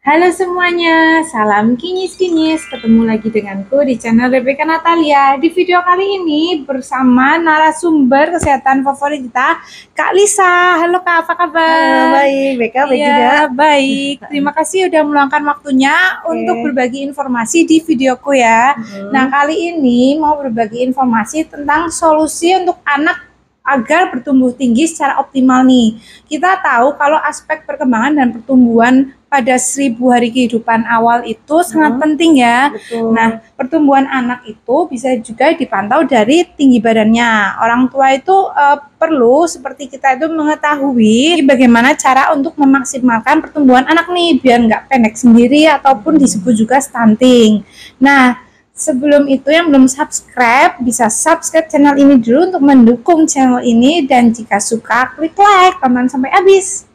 Halo semuanya, salam kinyis-kinyis. Ketemu lagi denganku di channel Rebecca Natalia. Di video kali ini bersama narasumber kesehatan favorit kita, Kak Lisa. Halo Kak, apa kabar? Halo, baik, Becca, baik juga. Iya, baik. Terima kasih udah meluangkan waktunya untuk berbagi informasi di videoku ya. Nah, kali ini mau berbagi informasi tentang solusi untuk anak agar bertumbuh tinggi secara optimal nih. Kita tahu kalau aspek perkembangan dan pertumbuhan pada 1000 hari kehidupan awal itu sangat penting ya. Betul. Nah, pertumbuhan anak itu bisa juga dipantau dari tinggi badannya. Orang tua itu perlu seperti kita itu mengetahui bagaimana cara untuk memaksimalkan pertumbuhan anak nih biar nggak pendek sendiri ataupun disebut juga stunting. Nah, sebelum itu yang belum subscribe, bisa subscribe channel ini dulu untuk mendukung channel ini. Dan jika suka, klik like, tonton sampai habis.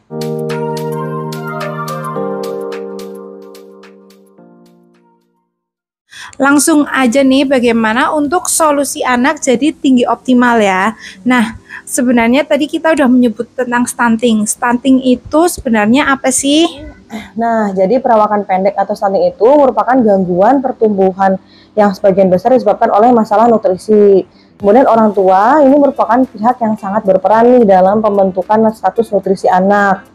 Langsung aja nih bagaimana untuk solusi anak jadi tinggi optimal ya. Nah, sebenarnya tadi kita udah menyebut tentang stunting. Stunting itu sebenarnya apa sih? Nah, jadi perawakan pendek atau stunting itu merupakan gangguan pertumbuhan yang sebagian besar disebabkan oleh masalah nutrisi. Kemudian orang tua ini merupakan pihak yang sangat berperan nih dalam pembentukan status nutrisi anak.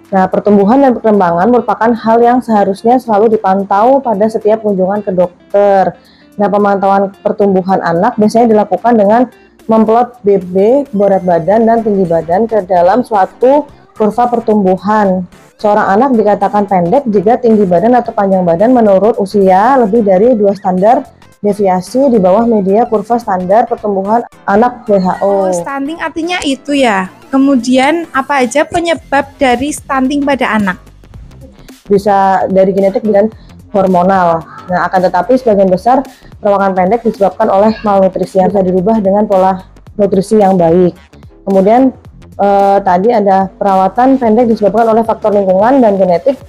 Nah, pertumbuhan dan perkembangan merupakan hal yang seharusnya selalu dipantau pada setiap kunjungan ke dokter. Nah, pemantauan pertumbuhan anak biasanya dilakukan dengan memplot BB, berat badan, dan tinggi badan ke dalam suatu kurva pertumbuhan. Seorang anak dikatakan pendek jika tinggi badan atau panjang badan menurut usia lebih dari 2 standar deviasi di bawah media kurva standar pertumbuhan anak WHO. Oh, stunting artinya itu ya. Kemudian apa aja penyebab dari stunting pada anak? Bisa dari genetik dan hormonal. Nah, akan tetapi sebagian besar perawakan pendek disebabkan oleh malnutrisi yang bisa dirubah dengan pola nutrisi yang baik. Kemudian tadi ada perawatan pendek disebabkan oleh faktor lingkungan dan genetik.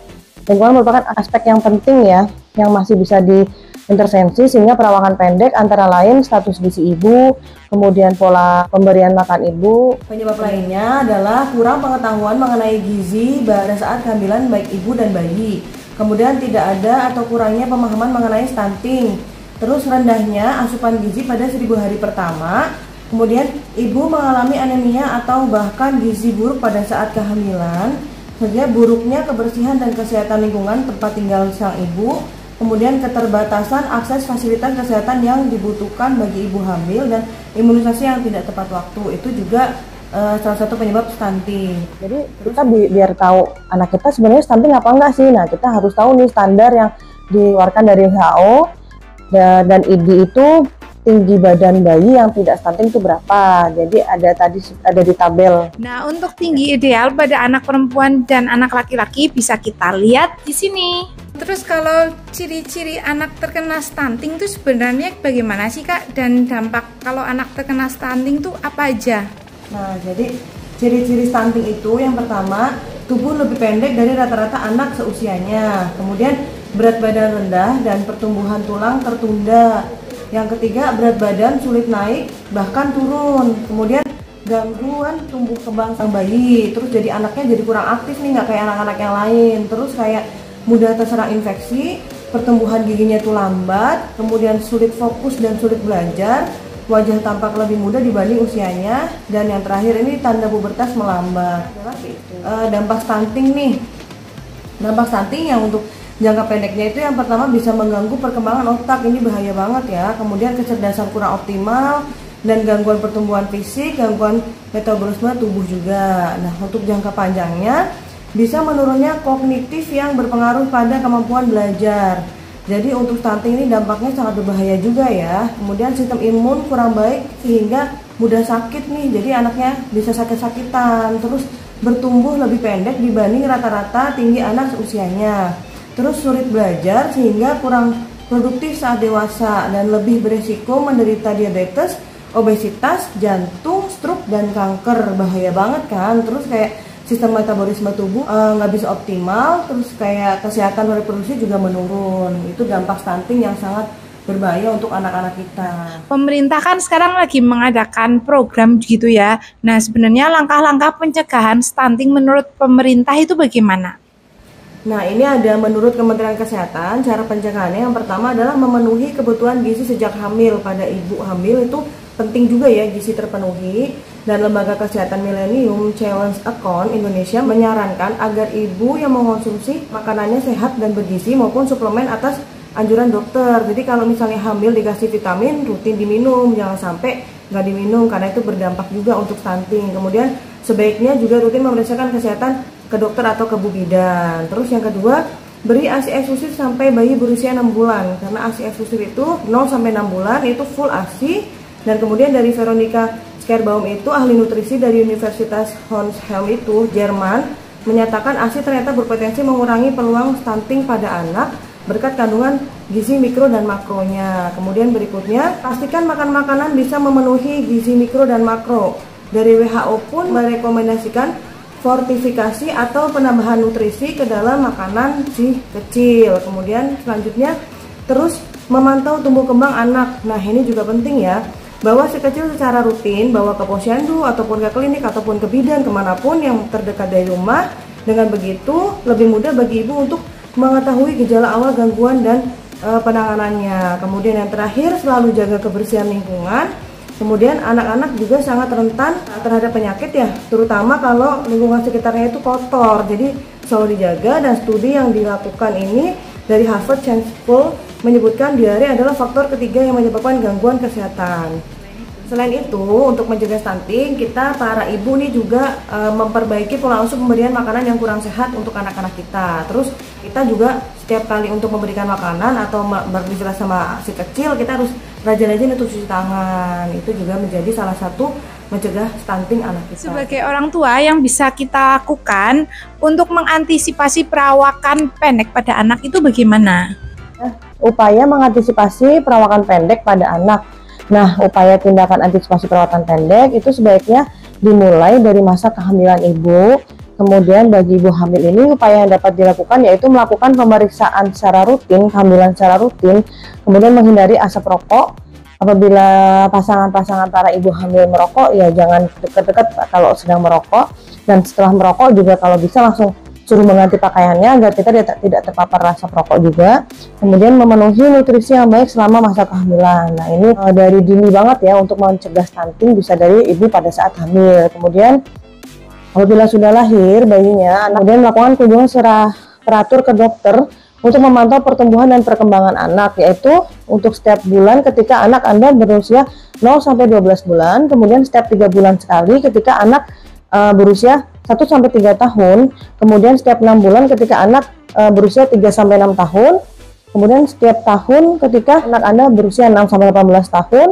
Lingkungan merupakan aspek yang penting ya, yang masih bisa diintervensi sehingga perawakan pendek antara lain status gizi ibu, kemudian pola pemberian makan ibu. Penyebab lainnya adalah kurang pengetahuan mengenai gizi pada saat kehamilan baik ibu dan bayi. Kemudian tidak ada atau kurangnya pemahaman mengenai stunting. Terus rendahnya asupan gizi pada 1000 hari pertama. Kemudian ibu mengalami anemia atau bahkan gizi buruk pada saat kehamilan, sehingga buruknya kebersihan dan kesehatan lingkungan tempat tinggal sang ibu, kemudian keterbatasan akses fasilitas kesehatan yang dibutuhkan bagi ibu hamil, dan imunisasi yang tidak tepat waktu itu juga salah satu penyebab stunting. Jadi kita biar tahu anak kita sebenarnya stunting apa enggak sih, nah kita harus tahu nih standar yang dikeluarkan dari WHO dan IDI itu tinggi badan bayi yang tidak stunting itu berapa. Jadi ada di tabel. Nah, untuk tinggi ideal pada anak perempuan dan anak laki-laki bisa kita lihat di sini. Terus kalau ciri-ciri anak terkena stunting itu sebenarnya bagaimana sih Kak? Dan dampak kalau anak terkena stunting itu apa aja? Nah, jadi ciri-ciri stunting itu yang pertama, tubuh lebih pendek dari rata-rata anak seusianya. Kemudian berat badan rendah dan pertumbuhan tulang tertunda. Yang ketiga, berat badan sulit naik bahkan turun. Kemudian gangguan tumbuh kembang sang bayi. Terus jadi anaknya jadi kurang aktif nih, nggak kayak anak-anak yang lain. Terus kayak mudah terserang infeksi, pertumbuhan giginya itu lambat, kemudian sulit fokus dan sulit belajar, wajah tampak lebih muda dibanding usianya, dan yang terakhir ini tanda pubertas melambat. Dampak stunting nih. Dampak stunting yang untuk jangka pendeknya itu yang pertama bisa mengganggu perkembangan otak, ini bahaya banget ya. Kemudian kecerdasan kurang optimal dan gangguan pertumbuhan fisik, gangguan metabolisme tubuh juga. Nah, untuk jangka panjangnya bisa menurunnya kognitif yang berpengaruh pada kemampuan belajar. Jadi untuk stunting ini dampaknya sangat berbahaya juga ya. Kemudian sistem imun kurang baik sehingga mudah sakit nih. Jadi anaknya bisa sakit-sakitan, terus bertumbuh lebih pendek dibanding rata-rata tinggi anak seusianya. Terus sulit belajar sehingga kurang produktif saat dewasa dan lebih beresiko menderita diabetes, obesitas, jantung, stroke, dan kanker. Bahaya banget kan. Terus kayak sistem metabolisme tubuh nggak bisa optimal, terus kayak kesehatan reproduksi juga menurun. Itu dampak stunting yang sangat berbahaya untuk anak-anak kita. Pemerintah kan sekarang lagi mengadakan program gitu ya. Nah, sebenarnya langkah-langkah pencegahan stunting menurut pemerintah itu bagaimana? Nah, ini ada menurut Kementerian Kesehatan, cara pencegahannya yang pertama adalah memenuhi kebutuhan gizi sejak hamil. Pada ibu hamil itu penting juga ya gizi terpenuhi. Dan Lembaga Kesehatan Millennium Challenge Account Indonesia menyarankan agar ibu yang mengonsumsi makanannya sehat dan bergizi maupun suplemen atas anjuran dokter. Jadi kalau misalnya hamil dikasih vitamin, rutin diminum, jangan sampai nggak diminum karena itu berdampak juga untuk stunting. Kemudian sebaiknya juga rutin memeriksakan kesehatan ke dokter atau ke bu bidan. Terus yang kedua, beri ASI eksklusif sampai bayi berusia 6 bulan. Karena ASI eksklusif itu 0 sampai 6 bulan itu full ASI. Dan kemudian dari Veronica Scherbaum itu ahli nutrisi dari Universitas Hohenheim itu Jerman menyatakan ASI ternyata berpotensi mengurangi peluang stunting pada anak berkat kandungan gizi mikro dan makronya. Kemudian berikutnya, pastikan makan makanan bisa memenuhi gizi mikro dan makro. Dari WHO pun merekomendasikan fortifikasi atau penambahan nutrisi ke dalam makanan si kecil. Kemudian selanjutnya terus memantau tumbuh kembang anak. Nah, ini juga penting ya, bahwa si kecil secara rutin bawa ke posyandu ataupun ke klinik ataupun ke bidan kemanapun yang terdekat dari rumah. Dengan begitu lebih mudah bagi ibu untuk mengetahui gejala awal gangguan dan penanganannya. Kemudian yang terakhir, selalu jaga kebersihan lingkungan. Kemudian anak-anak juga sangat rentan terhadap penyakit ya, terutama kalau lingkungan sekitarnya itu kotor. Jadi selalu dijaga. Dan studi yang dilakukan ini dari Harvard Science School menyebutkan diare adalah faktor ketiga yang menyebabkan gangguan kesehatan. Selain itu, untuk mencegah stunting, kita para ibu nih juga memperbaiki pola asuh pemberian makanan yang kurang sehat untuk anak-anak kita. Terus kita juga setiap kali untuk memberikan makanan atau beraktivitas sama si kecil, kita harus rajin-rajin untuk cuci tangan. Itu juga menjadi salah satu mencegah stunting anak kita. Sebagai orang tua, yang bisa kita lakukan untuk mengantisipasi perawakan pendek pada anak itu bagaimana? Upaya mengantisipasi perawakan pendek pada anak. Nah, upaya tindakan antisipasi perawatan pendek itu sebaiknya dimulai dari masa kehamilan ibu. Kemudian bagi ibu hamil ini, upaya yang dapat dilakukan yaitu melakukan pemeriksaan secara rutin, kehamilan secara rutin, kemudian menghindari asap rokok. Apabila pasangan-pasangan para ibu hamil merokok, ya jangan dekat-dekat kalau sedang merokok. Dan setelah merokok juga kalau bisa langsung suruh mengganti pakaiannya agar kita tidak terpapar asap rokok juga. Kemudian memenuhi nutrisi yang baik selama masa kehamilan. Nah, ini dari dini banget ya untuk mencegah stunting, bisa dari ibu pada saat hamil. Kemudian apabila sudah lahir bayinya, kemudian melakukan kunjungan secara teratur ke dokter untuk memantau pertumbuhan dan perkembangan anak, yaitu untuk setiap bulan ketika anak Anda berusia 0 sampai 12 bulan, kemudian setiap 3 bulan sekali ketika anak berusia 1 sampai 3 tahun, kemudian setiap 6 bulan ketika anak berusia 3 sampai 6 tahun, kemudian setiap tahun ketika anak Anda berusia 6 sampai 18 tahun,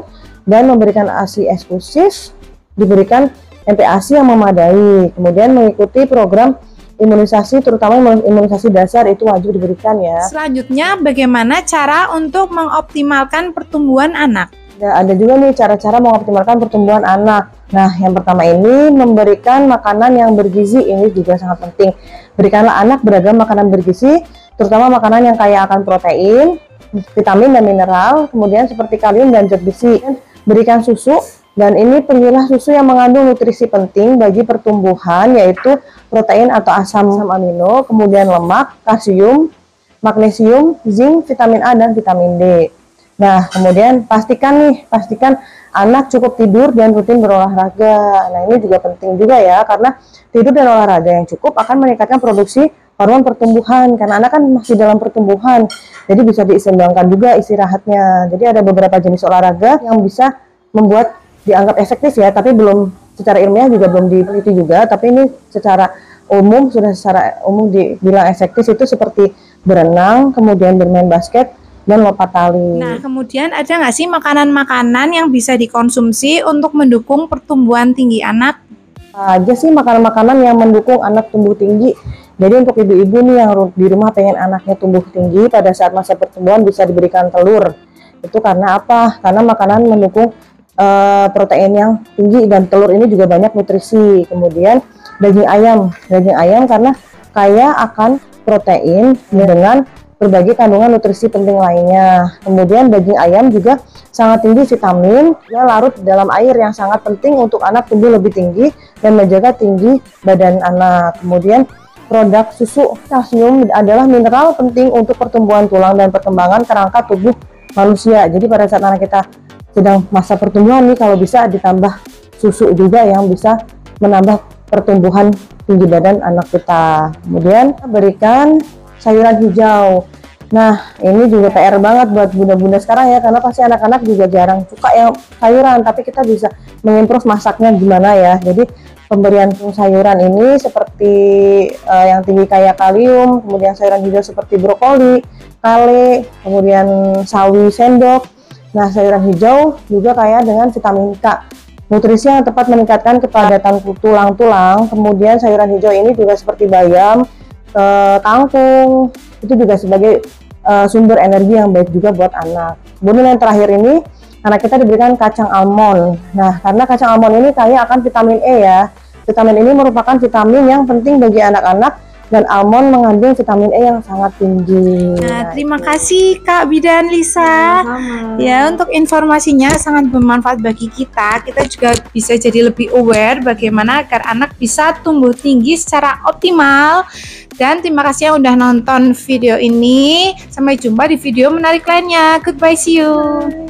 dan memberikan ASI eksklusif, diberikan MPASI yang memadai. Kemudian mengikuti program imunisasi, terutama imunisasi dasar itu wajib diberikan ya. Selanjutnya, bagaimana cara untuk mengoptimalkan pertumbuhan anak? Ada juga nih cara-cara mengoptimalkan pertumbuhan anak. Nah, yang pertama ini memberikan makanan yang bergizi, ini juga sangat penting. Berikanlah anak beragam makanan bergizi, terutama makanan yang kaya akan protein, vitamin dan mineral, kemudian seperti kalium dan zat besi. Berikan susu, dan ini pilihlah susu yang mengandung nutrisi penting bagi pertumbuhan, yaitu protein atau asam amino, kemudian lemak, kalsium, magnesium, zinc, vitamin A dan vitamin D. Nah, kemudian pastikan anak cukup tidur dan rutin berolahraga. Nah, ini juga penting juga ya, karena tidur dan olahraga yang cukup akan meningkatkan produksi hormon pertumbuhan, karena anak kan masih dalam pertumbuhan, jadi bisa diseimbangkan juga istirahatnya. Jadi ada beberapa jenis olahraga yang bisa membuat dianggap efektif ya, tapi belum secara ilmiah juga belum diteliti juga, tapi ini secara umum sudah secara umum dibilang efektif itu seperti berenang, kemudian bermain basket, dan lompat tali. Nah, kemudian ada nggak sih makanan-makanan yang bisa dikonsumsi untuk mendukung pertumbuhan tinggi anak? Aja sih makanan-makanan yang mendukung anak tumbuh tinggi. Jadi untuk ibu-ibu nih yang di rumah pengen anaknya tumbuh tinggi pada saat masa pertumbuhan bisa diberikan telur. Itu karena apa? Karena makanan mendukung protein yang tinggi, dan telur ini juga banyak nutrisi. Kemudian daging ayam karena kaya akan protein dengan berbagai kandungan nutrisi penting lainnya. Kemudian daging ayam juga sangat tinggi vitamin, dia larut dalam air yang sangat penting untuk anak tumbuh lebih tinggi dan menjaga tinggi badan anak. Kemudian produk susu. Kalsium adalah mineral penting untuk pertumbuhan tulang dan perkembangan kerangka tubuh manusia. Jadi pada saat anak kita sedang masa pertumbuhan nih, kalau bisa ditambah susu juga yang bisa menambah pertumbuhan tinggi badan anak kita. Kemudian berikan sayuran hijau. Nah, ini juga PR banget buat bunda-bunda sekarang ya, karena pasti anak-anak juga jarang suka yang sayuran, tapi kita bisa mengimprove masaknya gimana ya. Jadi pemberian sayuran ini seperti yang tinggi kaya kalium, kemudian sayuran hijau seperti brokoli, kale, kemudian sawi sendok. Nah, sayuran hijau juga kaya dengan vitamin K. Nutrisi yang tepat meningkatkan kepadatan tulang-tulang. Kemudian sayuran hijau ini juga seperti bayam, kangkung, itu juga sebagai sumber energi yang baik juga buat anak. Kemudian yang terakhir ini, anak kita diberikan kacang almond. Nah, karena kacang almond ini kaya akan vitamin E ya. Vitamin ini merupakan vitamin yang penting bagi anak-anak, dan almond mengandung vitamin E yang sangat tinggi. Nah, terima kasih Kak Bidan Lisa. Ya, untuk informasinya sangat bermanfaat bagi kita. Kita juga bisa jadi lebih aware bagaimana agar anak bisa tumbuh tinggi secara optimal. Dan terima kasih yang udah nonton video ini. Sampai jumpa di video menarik lainnya. Goodbye, see you.